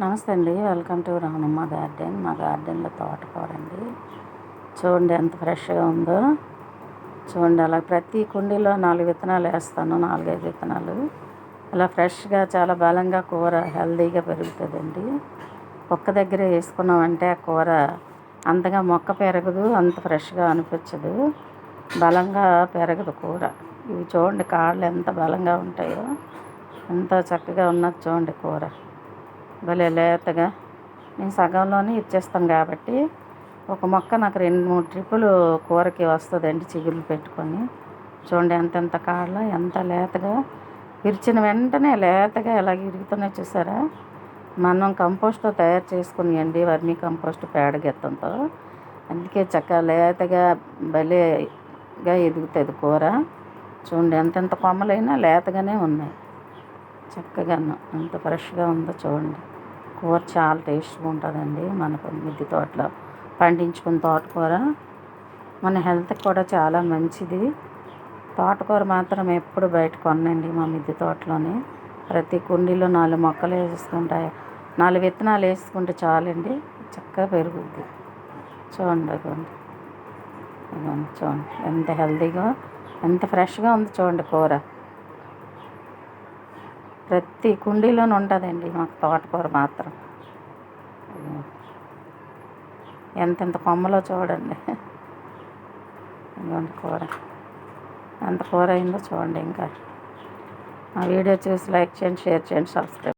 నమస్తే అండి. Welcome to Ramamma garden. మా గార్డెన్లో తోటకూర అండి. చూడండి ఎంత ఫ్రెష్గా ఉందో. చూడండి అలా ప్రతి కుండీలో 4 విత్తనాలు వేస్తాను, 4, 5 విత్తనాలు. ఇలా ఫ్రెష్గా చాలా బలంగా కూర హెల్దీగా పెరుగుతుందండి. ఒక్క దగ్గరే వేసుకున్నామంటే ఆ కూర అంతగా మొక్క పెరగదు, అంత ఫ్రెష్గా అనిపించదు, బలంగా పెరగదు కూర. ఇవి చూడండి కాళ్ళు ఎంత బలంగా ఉంటాయో, ఎంత చక్కగా ఉన్నది చూడండి కూర. భలే లేతగా నేను సగంలోనే ఇచ్చేస్తాను కాబట్టి ఒక మొక్క నాకు 2-3 ట్రిప్పులు కూరకి వస్తుందండి, చిగుళ్ళు పెట్టుకొని. చూడండి ఎంతెంత కాళ్ళ ఎంత లేతగా విరిచిన వెంటనే లేతగా ఎలాగ ఇరుగుతున్నాయి చూసారా. మనం కంపోస్ట్తో తయారు చేసుకునియండి, వర్మీ కంపోస్ట్ పేడ గెత్తంతో. అందుకే చక్కగా లేతగా భలేగా ఎదుగుతుంది కూర. చూడండి ఎంతెంత కొమ్మలైనా లేతగానే ఉన్నాయి, చక్కగాను ఎంత ఫ్రెష్గా ఉందో చూడండి. కూర చాలా టేస్ట్గా ఉంటుందండి. మనకు మిద్దె తోటలో పండించుకున్న తోటకూర మన హెల్త్కి కూడా చాలా మంచిది. తోటకూర మాత్రం ఎప్పుడు బయట కొనండి, మా మిద్దె తోటలోనే ప్రతి కుండీలో 4 మొక్కలు వేసుకుంటాయి, 4 విత్తనాలు వేసుకుంటే చాలండి, చక్కగా పెరుగుద్ది. చూడండి అదిగోండి, చూడండి ఎంత హెల్తీగా ఎంత ఫ్రెష్గా ఉంది చూడండి కూర. ప్రతి కుండీలోనే ఉంటుందండి మాకు తోటకూర మాత్రం. ఎంతెంత కొమ్మలో చూడండి. ఇదిగోండి కూర ఎంత కూర అయిందో చూడండి. ఇంకా ఆ వీడియో చూసి లైక్ చేయండి, షేర్ చేయండి, సబ్స్క్రైబ్.